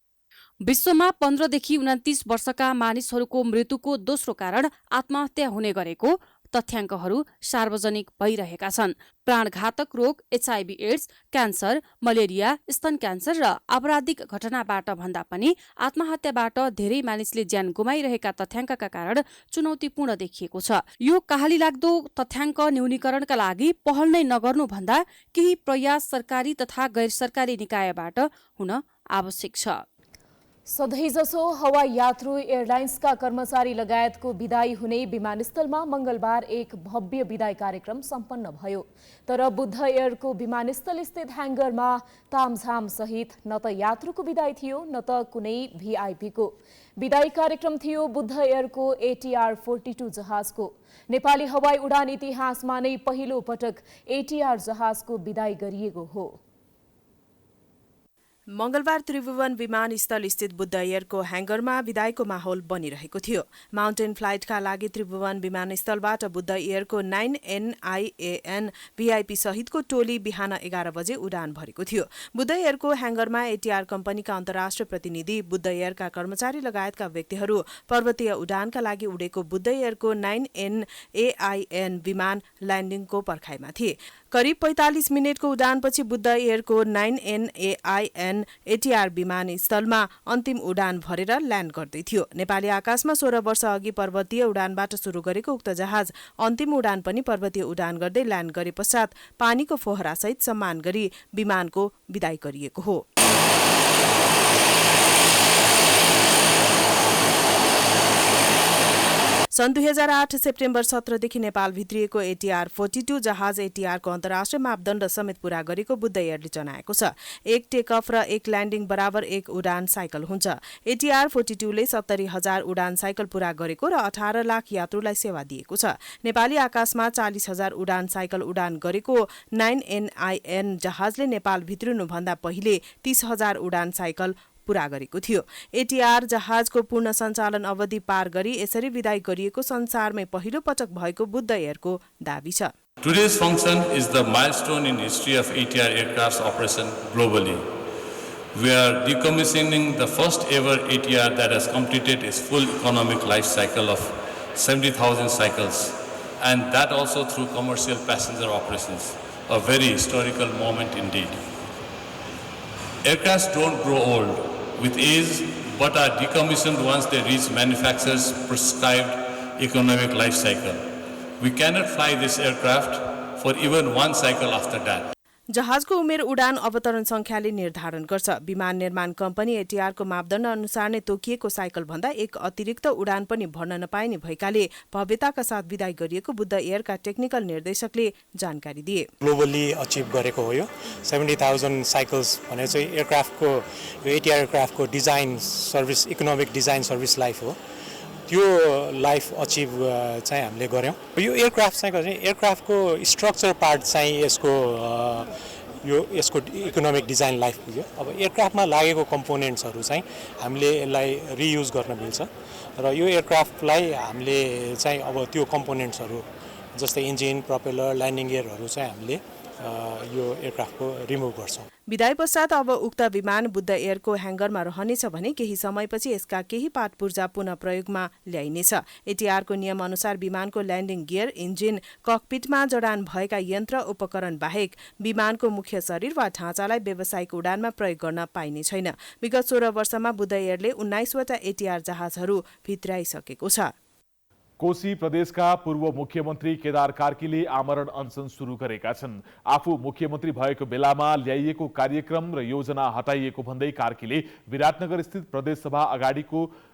विश्वमा 15 देखि 29 वर्षका मानिसहरूको मृत्युको दोस्रो कारण आत्महत्या हुने गरेको तथ्याङ्कहरू सार्वजनिक भइरहेका छन्। प्राणघातक रोग, HIV एड्स, क्यान्सर, मलेरिया, स्तन क्यान्सर र आपराधिक घटनाबाट भन्दा पनि आत्महत्याबाट धेरै मानिसले ज्यान गुमाइरहेका तथ्याङ्कका कारण चुनौतीपूर्ण देखिएको छ। यो कहाली लाग्दो तथ्याङ्क न्यूनीकरणका लागि पहल नै नगर्नु भन्दा केही प्रयास सरकारी तथा गैर सरकारी निकायबाट हुन आवश्यक छ। सधैँजसो हवाई यात्रु एयरलाइन्सका कर्मचारी लगायतको बिदाई हुने विमानस्थलमा मंगलबार एक भव्य बिदाई कार्यक्रम सम्पन्न भयो। तर बुद्ध एयरको विमानस्थल स्थित ह्याङ्गरमा तामझाम सहित न त यात्रुको बिदाई थियो न त कुनै भिआइपीको। बिदाई कार्यक्रम थियो बुद्ध एयरको ATR 42 जहाजको। नेपाली हवाई उडान इतिहासमा नै पहिलो पटक ATR जहाजको बिदाई गरिएको हो। मंगलबार त्रिभुवन विमानस्थल स्थित बुद्ध एयरको ह्याङ्गरमा विदाईको माहौल बनिरहेको थियो। माउन्टेन फ्लाइटका लागि त्रिभुवन विमानस्थलबाट बुद्ध एयरको 9NIAN भिआइपी सहितको टोली बिहान 11 बजे उडान भरेको थियो। बुद्ध एयरको ह्याङ्गरमा ATR कम्पनीका अन्तर्राष्ट्रिय प्रतिनिधि, बुद्ध एयरका कर्मचारी लगायतका व्यक्तिहरू पर्वतीय उडानका लागि उडेको बुद्ध एयरको 9NAIN विमान ल्यान्डिङको पर्खाइमा थिए। करिब 45 मिनटको उडानपछि बुद्ध एयरको 9NAIN ATR विमानस्थलमा अन्तिम उडान भरेर ल्यान्ड गर्दै थियो। नेपाली आकाशमा 16 वर्ष अघि पर्वतीय उडानबाट सुरु गरेको उक्त जहाज अन्तिम उडान पनि पर्वतीय उडान गर्दै ल्यान्ड गरे पश्चात पानीको फोहरासहित सम्मान गरी विमानको बिदाई गरिएको हो। सन् 2008 सेप्टेम्बर 17 देखि नेपाल भित्रिएको ATR 42 जहाज ATR को अन्तर्राष्ट्रिय मापदण्ड समेत पूरा गरेको बुद्ध एयरले जनाएको छ। एक टेक अफ र एक ल्यान्डिङ बराबर एक उडान साइकल हुन्छ। ATR 42 ले 70,000 उडान साइकल पूरा गरेको र 18 लाख यात्रुलाई सेवा दिएको छ। नेपाली आकाशमा 40,000 उडान साइकल उडान गरेको 9NIN जहाजले नेपाल भित्रिनुभन्दा पहिले 30,000 उडान साइकल पूरा गरेको थियो। ATR जहाजको पूर्ण सञ्चालन अवधि पार गरी यसरी विदाई गरिएको संसारमै पहिलो पटक भएको बुद्ध एयरको दाबी छ। Today's function is the milestone in history of ATR aircraft operation globally. We are decommissioning the first ever ATR that has completed its full economic life cycle of 70,000 cycles, and that also through commercial passenger operations. A very historical moment indeed. Aircrafts don't grow old with age, but are decommissioned once they reach manufacturer's prescribed economic life cycle. We cannot fly this aircraft for even one cycle after that. जहाजको उमेर उडान अवतरण संख्याले निर्धारण गर्छ। विमान निर्माण company ATR को मापदण्ड अनुसार नै तोकिएको साइकल भन्दा एक अतिरिक्त उडान पनि भर्न नपाइने भएकाले भव्यताका साथ विदाई गरिएको बुद्ध एयरका टेक्निकल निर्देशकले जानकारी दिए। ग्लोबली अचिभ गरेको हो यो 70,000 साइकल्स भने चाहिँ एयरक्राफ्टको ATR एयरक्राफ्टको design service economic design service life हो। त्यो लाइफ अचिभ चाहिँ हामीले गर्यौं। यो एयरक्राफ्ट चाहिँ एयरक्राफ्टको स्ट्रक्चर पार्ट चाहिँ यसको इकोनोमिक डिजाइन लाइफ पुग्यो। अब एयरक्राफ्टमा लागेको कम्पोनेन्ट्सहरू चाहिँ हामीले यसलाई रियुज गर्न मिल्छ र यो एयरक्राफ्टलाई हामीले चाहिँ अब त्यो कम्पोनेन्ट्सहरू जस्तै इन्जिन, प्रोपेलर, ल्यान्डिङ गियरहरू चाहिँ हामीले यो एयरक्राफ्टको रिमुभ गर्छौं। विदाई पश्चात अब उक्त विमान बुद्ध एयरको ह्याङ्गरमा रहनेछ भने केही समयपछि यसका केही पार्ट पूर्जा पुनः प्रयोगमा ल्याइनेछ। ATR को नियम अनुसार विमानको ल्यान्डिङ गियर, इन्जिन, ककपिटमा जडान भएका यन्त्र उपकरण बाहेक विमानको मुख्य शरीर वा ढाँचालाई व्यावसायिक उडानमा प्रयोग गर्न पाइने छैन। विगत 16 वर्षमा बुद्ध एयरले 19 वटा ATR जहाजहरू भित्राइसकेको छ। कोशी प्रदेशका पूर्व मुख्यमन्त्री केदार कार्कीले आमरण अनसन सुरु गरेका छन्। आफू मुख्यमन्त्री भएको बेलामा ल्याइएको कार्यक्रम र योजना हटाइएको भन्दै कार्कीले विराटनगर स्थित प्रदेशसभा अगाडिको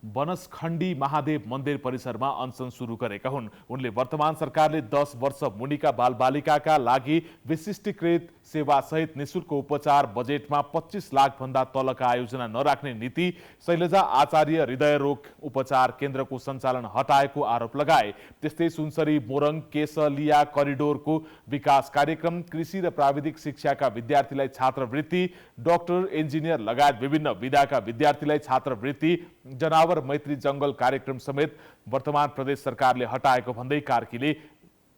बनसखण्डी महादेव मन्दिर परिसरमा अनसन सुरु गरेका हुन्। उनले वर्तमान सरकारले 10 वर्ष मुनिका बालबालिकाका लागि विशिष्टीकृत सेवा सहित निशुल्क उपचार बजेटमा 25 लाख भन्दा तलका आयोजना नराख्ने नीति, शैलजा आचार्य हृदयरोग उपचार केन्द्रको सञ्चालन हटाएको आरोप लगाए। त्यस्तै सुनसरी मोरङ केसलिया करिडोरको विकास कार्यक्रम, कृषि र प्राविधिक शिक्षाका विद्यार्थीलाई छात्रवृत्ति, डाक्टर, इन्जिनियर लगायत विभिन्न विधाका विद्यार्थीलाई छात्रवृत्ति, जनावर मैत्री जंगल कार्यक्रम समेत वर्तमान प्रदेश सरकारले हटाएको भन्दै कार्कीले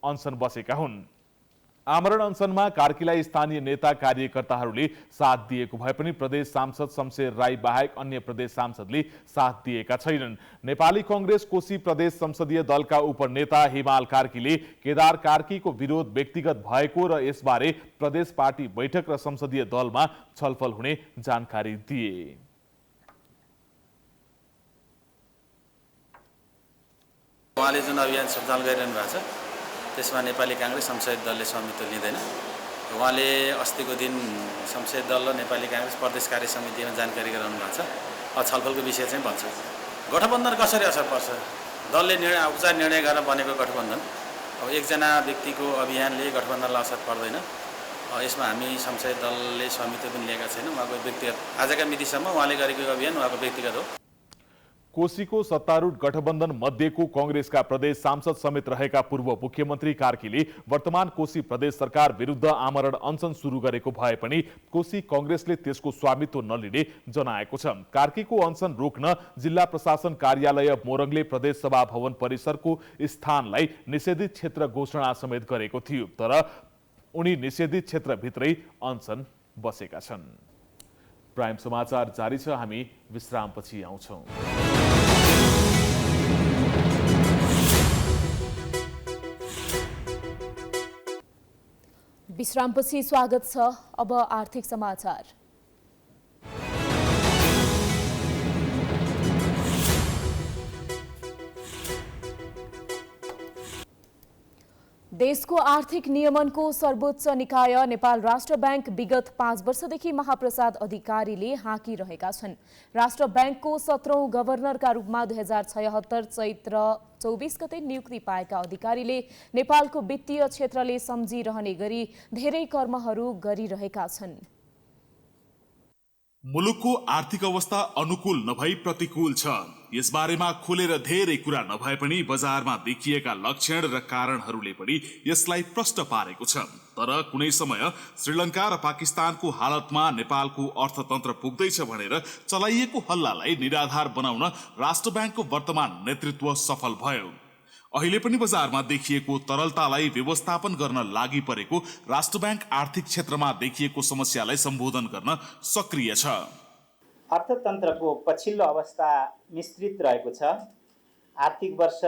अनसन बसेका हुन्। आमरण अनसनमा कार्कीलाई स्थानीय नेता कार्यकर्ताहरूले साथ दिएको भए पनि प्रदेश सांसद शमशेर राई बाहेक अन्य प्रदेश सांसदले साथ दिएका छैनन्। नेपाली कांग्रेस कोशी प्रदेश संसदीय दलका उपनेता हिमाल कार्कीले केदार कार्कीको विरोध व्यक्तिगत भएको र यसबारे प्रदेश पार्टी बैठक र संसदीय दलमा छलफल हुने जानकारी दिए। उहाँले जुन अभियान सञ्चालन गरिरहनु भएको छ त्यसमा नेपाली कांग्रेस संसदीय दलले स्वामित्व लिँदैन। उहाँले अस्तिको दिन संसदीय दल र नेपाली कांग्रेस प्रदेश कार्य समितिमा जानकारी गराउनु भएको छ। छलफलको विषय चाहिँ बन्छ। गठबन्धन कसरी असर पर्छ? दलले उपचार निर्णय गर्न बनेको गठबन्धन, अब एकजना व्यक्तिको अभियानले गठबन्धनलाई असर पर्दैन। यसमा हामी संसदीय दलले स्वामित्व पनि लिएका छैनौँ। उहाँको व्यक्तिगत आजका मितिसम्म उहाँले गरेको अभियान उहाँको व्यक्तिगत हो। कोशीको सत्तारूढ गठबन्धन मध्येको कांग्रेसका प्रदेश सांसद समेत रहेका पूर्व मुख्यमन्त्री कार्कीले वर्तमान कोशी प्रदेश सरकार विरुद्ध आमरण अनसन सुरु गरेको भए पनि कोशी कांग्रेसले त्यसको स्वामित्व नलिने जनाएको छ। कार्कीको अनसन रोक्न जिल्ला प्रशासन कार्यालय मोरङले प्रदेश सभा भवन परिसरको स्थानलाई निषेधित क्षेत्र घोषणा समेत गरेको थियो, तर उनी निषेधित क्षेत्रभित्रै अनसन बसेका छन्। प्राइम समाचार जारी छ, हामी विश्रामपछि आउँछौं। विश्रामपछि स्वागत छ। अब आर्थिक समाचार। देशको आर्थिक नियमनको सर्वोच्च निकाय नेपाल राष्ट्र बैंक विगत 5 वर्षदेखि महाप्रसाद अधिकारीले हाँकिरहेका छन्। राष्ट्र बैंकको 17औं गभर्नरका रूपमा 2076 चैत्र 24 गते नियुक्ति पाएका अधिकारीले नेपालको वित्तीय क्षेत्रले सम्झिरहने गरी धेरै कर्महरू गरिरहेका छन्। मुलुकको आर्थिक अवस्था अनुकूल नभई प्रतिकूल छ। यसबारेमा खुलेर धेरै कुरा नभए पनि बजारमा देखिएका लक्षण र कारणहरूले पनि यसलाई प्रष्ट पारेको छ। तर कुनै समय श्रीलङ्का र पाकिस्तानको हालतमा नेपालको अर्थतन्त्र पुग्दैछ भनेर चलाइएको हल्लालाई निराधार बनाउन राष्ट्र बैंकको वर्तमान नेतृत्व सफल भयो। अहिले पनि बजारमा देखिएको तरलतालाई व्यवस्थापन गर्न लागि परेको राष्ट्र बैंक आर्थिक क्षेत्रमा देखिएको समस्यालाई सम्बोधन गर्न सक्रिय छ। अर्थतन्त्रको पछिल्लो अवस्था मिश्रित रहेको छ। आर्थिक वर्ष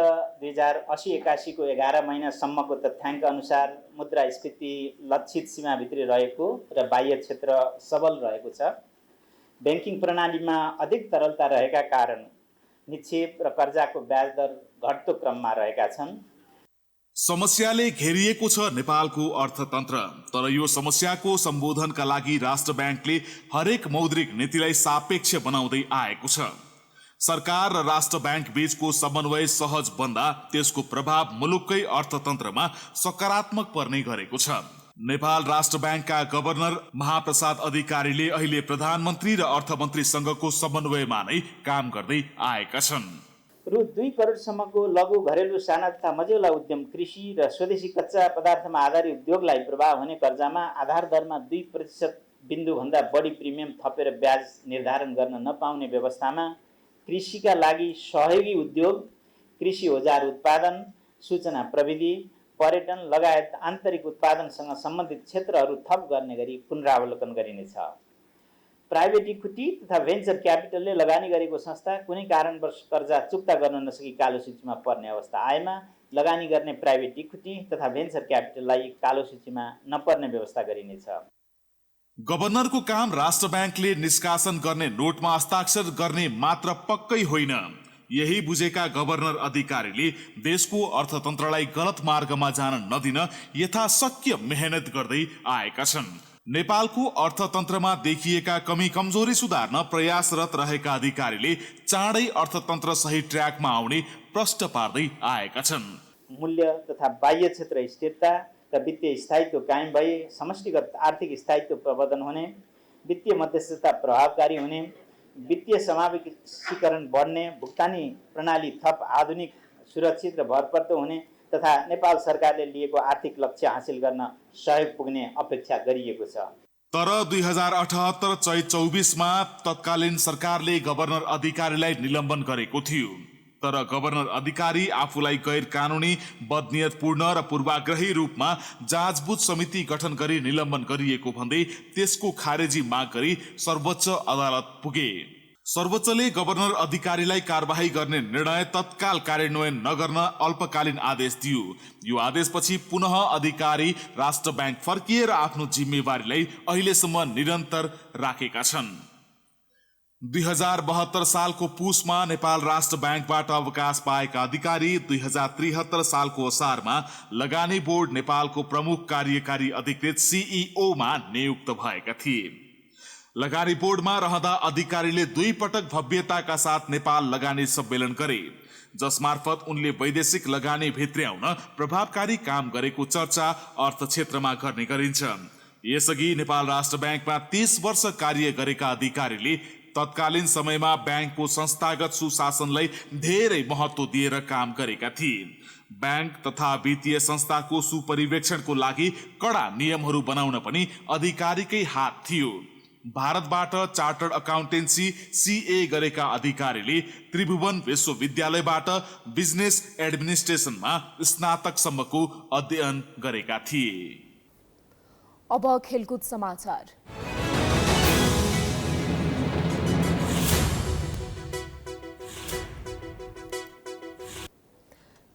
2080-81 को 11 महिनासम्मको तथ्याङ्क अनुसार मुद्रास्फीति लक्षित सीमाभित्र रहेको र बाह्य क्षेत्र सबल रहेको छ। ब्याङ्किङ प्रणालीमा अधिक तरलता रहेका कारण निक्षेप र कर्जाको ब्याज दर घट्दो क्रममा रहेका छन्। समस्याले घेरिएको छ नेपालको अर्थतन्त्र, तर यो समस्याको सम्बोधनका लागि राष्ट्र बैंकले हरेक मौद्रिक नीतिलाई सापेक्ष बनाउँदै आएको छ। सरकार र राष्ट्र बैंक बीचको समन्वय सहज बन्दा त्यसको प्रभाव मुलुककै अर्थतन्त्रमा सकारात्मक पर्ने गरेको छ। नेपाल राष्ट्र बैंकका गभर्नर महाप्रसाद अधिकारीले अहिले प्रधानमन्त्री र अर्थमन्त्रीसँगको समन्वयमा नै काम गर्दै आएका छन्। रु 2 करोडसम्मको लघु घरेलु साना तथा मझौला उद्यम, कृषि र स्वदेशी कच्चा पदार्थमा आधारित उद्योगलाई प्रभाव हुने कर्जामा आधार दरमा 2% बिन्दुभन्दा बढी प्रिमियम थपेर ब्याज निर्धारण गर्न नपाउने व्यवस्थामा कृषिका लागि सहयोगी उद्योग, कृषि औजार उत्पादन, सूचना प्रविधि, पर्यटन लगायत आन्तरिक उत्पादनसँग सम्बन्धित क्षेत्रहरू थप गर्ने गरी पुनरावलोकन गरिनेछ। प्राइभेट इक्विटी तथा भेन्चर क्यापिटलले लगानी गरेको संस्था कुनै कारणवश कर्जा चुक्ता गर्न नसकी कालो सूचीमा पर्ने अवस्था आएमा लगानी गर्ने प्राइभेट इक्विटी तथा भेन्चर क्यापिटललाई कालो सूचीमा नपर्ने व्यवस्था गरिनेछ। गभर्नरको काम राष्ट्र बैंकले निष्कासन गर्ने नोटमा हस्ताक्षर गर्ने मात्र पक्कै होइन। यही बुझेका गभर्नर अधिकारीले देशको अर्थतन्त्रलाई गलत मार्गमा जान नदिन यथाशक्य मेहनत गर्दै आएका छन्। नेपालको अर्थतन्त्रमा देखिएका कमी कमजोरी सुधार्न प्रयासरत रहेका अधिकारीले चाँडै अर्थतन्त्र सही ट्र्याकमा आउने प्रष्ट पार्दै आएका छन्। मूल्य तथा बाह्य क्षेत्र स्थिरता र वित्तीय स्थायित्व कायम भए समष्टिगत आर्थिक स्थायित्व प्रवर्धन हुने, वित्तीय मध्यस्थता प्रभावकारी हुने, वित्तीय समावेशीकरण बढ्ने, भुक्तानी प्रणाली थप आधुनिक, सुरक्षित र भरपर्दो हुने तथा नेपाल सरकारले लिएको आर्थिक लक्ष्य हासिल गर्न सहयोग पुग्ने अपेक्षा गरिएको छ। तर 2078 चैत 24 मा तत्कालीन सरकारले गभर्नर अधिकारीलाई निलम्बन गरेको थियो। तर गभर्नर अधिकारी आफूलाई गैर कानुनी, बदनियतपूर्ण र पूर्वाग्रही रूपमा जाँचबुझ समिति गठन गरी निलम्बन गरिएको भन्दै त्यसको खारेजी माग गरी सर्वोच्च अदालत पुगे। सर्वोच्चले गभर्नर अधिकारीलाई कारबाही गर्ने निर्णय तत्काल कार्यान्वयन नगर्न अल्पकालीन आदेश दियो। यो आदेशपछि पुनः अधिकारी राष्ट्र बैंक फर्किए र आफ्नो जिम्मेवारीलाई अहिलेसम्म निरन्तर राखेका छन्। 2072 सालको पुसमा नेपाल राष्ट्र बैंकबाट अवकाश पाएका अधिकारी 2073 सालको असारमा लगानी बोर्ड नेपालको प्रमुख कार्यकारी अधिकृत CEO मा नियुक्त भएका थिए। लगानी बोर्डमा रहँदा अधिकारीले 2 पटक भव्यताका साथ नेपाल लगानी सम्मेलन गरे, जसमार्फत उनले वैदेशिक लगानी भित्र्याउन प्रभावकारी काम गरेको चर्चा अर्थ क्षेत्रमा गर्ने गरिन्छ। यसअघि नेपाल राष्ट्र ब्याङ्कमा 30 वर्ष कार्य गरेका अधिकारीले तत्कालीन समयमा ब्याङ्कको संस्थागत सुशासनलाई धेरै महत्त्व दिएर काम गरेका थिए। ब्याङ्क तथा वित्तीय संस्थाको सुपरिवेक्षणको लागि कडा नियमहरू बनाउन पनि अधिकारीकै हात थियो। भारतबाट चार्टर्ड अकाउन्टेन्सी CA गरेका अधिकारीले त्रिभुवन विश्वविद्यालयबाट बिजनेस एडमिनिस्ट्रेसनमा स्नातकसम्मको अध्ययन गरेका थिए। अब खेलकुद समाचार।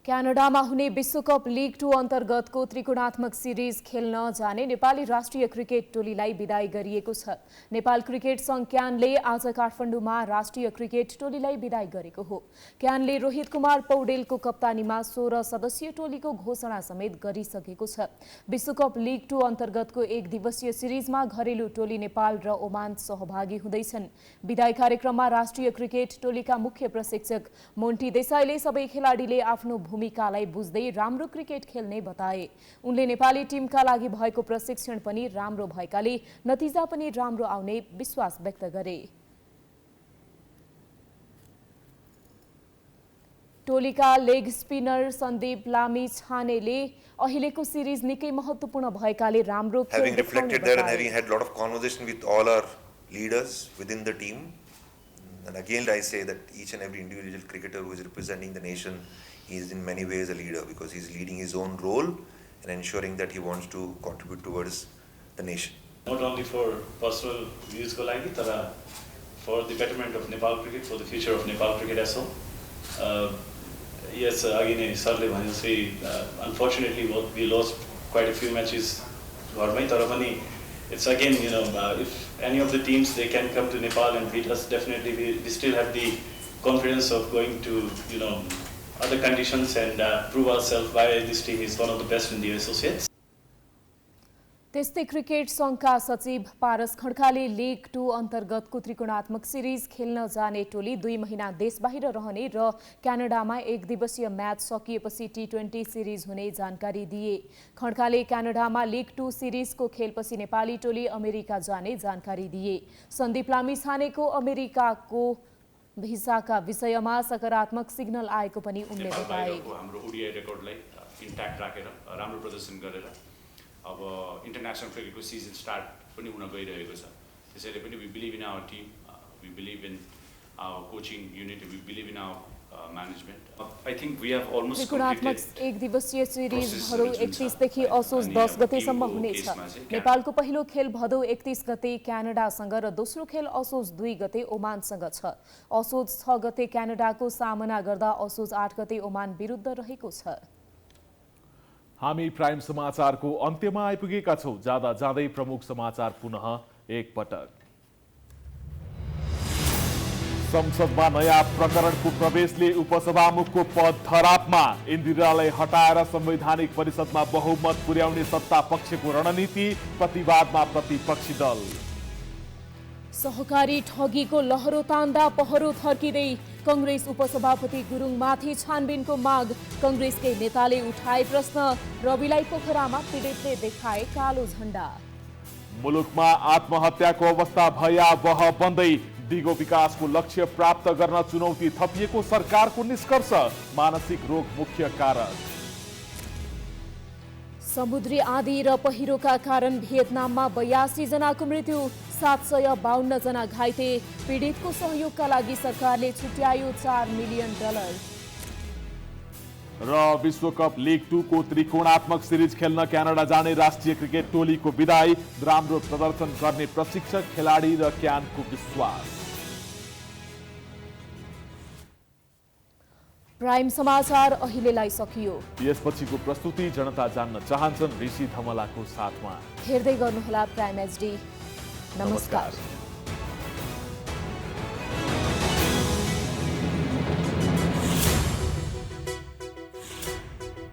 क्यानाडामा हुने विश्वकप लीग 2 अन्तर्गतको त्रिकोणात्मक सिरिज खेल्न जाने नेपाली राष्ट्रिय क्रिकेट टोलीलाई बिदाई गरिएको छ। नेपाल क्रिकेट संघ क्यानले आज काठमाडौँमा राष्ट्रिय क्रिकेट टोलीलाई बिदाई गरेको हो। क्यानले रोहित कुमार पौडेलको कप्तानीमा 16 सदस्यीय टोलीको घोषणा समेत गरिसकेको छ। विश्वकप लीग 2 अन्तर्गतको 1 दिवसीय सिरिजमा घरेलु टोली नेपाल र ओमान सहभागी हुँदैछन्। बिदाई कार्यक्रममा राष्ट्रिय क्रिकेट टोलीका मुख्य प्रशिक्षक मोन्टी देसाईले सबै खेलाडीले आफ्नो भूमिकालाई बुझ्दै राम्रो क्रिकेट खेल्ने बताए। उनले नेपाली टिमका लागि भएको प्रशिक्षण पनि राम्रो भएकाले नतिजा पनि राम्रो आउने विश्वास व्यक्त गरे। टोलीका लेग स्पिनर सन्दीप लामिछानेले अहिलेको सिरिज निकै महत्त्वपूर्ण भएकाले राम्रो खेल having reflected that and having had a lot of conversation with all our leaders within the team, and again I say that each and every individual cricketer who is representing the nation is in many ways a leader, because he is leading his own role and ensuring that he wants to contribute towards the nation. Not only for personal views ko lagi, tara for the betterment of Nepal cricket, for the future of Nepal cricket as well. Yes, again, sirle bhane jastै unfortunately we lost quite a few matches घरमै, तर पनि it's again, if any of the teams they can come to Nepal and beat us, definitely we still have the confidence of going to other conditions and prove ourselves why this team is one of the best in the associates. त्यस्तै cricket संघका सचिव पारस खड्काले league 2 अन्तर्गतको त्रिकोणात्मक series खेल्न जाने टोली 2 महिना देश बाहिर रहने र क्यानाडामा 1 दिवसीय म्याच सकिएपछि T20 सिरिज हुने जानकारी दिए। खड्काले क्यानाडामा लीग 2 सिरिजको खेलपछि नेपाली टोली अमेरिका जाने जानकारी दिए। सन्दीप लामिछानेको अमेरिकाको भिसाका विषयमा सकारात्मक सिग्नल आएको पनि उनले बताए। हाम्रो ओडीआई रेकर्डलाई इन्ट्याक्ट राखेर राम्रो प्रदर्शन गरेर अब इन्टरनेशनल क्रिकेटको सिजन स्टार्ट पनि हुन गइरहेको छ। त्यसैले पनि we believe in our team, we believe in our coaching unit, we believe in our management. I think we have almost त्रिकोणात्मक 1 दिवसीय सिरिज भदौ 31 देखि असोज 10 गतेसम्म हुनेछ। नेपालको पहिलो खेल भदौ 31 गते क्यानाडासँग र दोस्रो खेल असोज 2 गते ओमानसँग छ। असोज 6 गते क्यानाडाको सामना गर्दा असोज 8 गते ओमान विरुद्ध रहेको छ। हामी प्राइम समाचारको अन्त्यमा आइपुगेका छौं। जाँदा जाँदै प्रमुख समाचार पुनः एक पटक। संसदमा नयाँ प्रकरणको प्रवेशले उपसभामुखको पद धरापमा। इन्दिरालाई हटाएर संवैधानिक परिषदमा बहुमत पुर्याउने सत्ता पक्षको रणनीति, प्रतिवादमा प्रतिपक्षी दल। सहकारी ठगीको लहरो तान्दा पहरो थर्किँदै कांग्रेस उपसभापति गुरुङमाथि छानबिनको माग। कांग्रेसकै नेताले उठाए प्रश्न। रविलाई पोखरामा पीडितले देखाए कालो झण्डा। मुलुकमा आत्महत्याको अवस्था भयावह बन्दै। दिगो विकासको लक्ष्य प्राप्त गर्न चुनौती थपिएको सरकारको निष्कर्ष। मानसिक रोग मुख्य कारक। समुद्री आँधी र पहिरोका कारण भियतनाममा 82 जनाको मृत्यु, 752 जना घाइते। पीडितको सहयोगका लागि सरकारले छुट्यायो $4 मिलियन। र विश्वकप लीग 2 को त्रिकोणात्मक सिरिज खेल्न क्यानाडा जाने राष्ट्रिय क्रिकेट टोलीको विदाई। राम्रो प्रदर्शन गर्ने प्रशिक्षक, खेलाडी र क्यानको विश्वास। प्राइम समाचार अहिलेलाई सकियो। यसपछिको प्रस्तुति जनता जान्न चाहन्छन् ऋषि धमलाको साथमा। हेर्दै गर्नुहोला प्राइम HD। नमस्कार।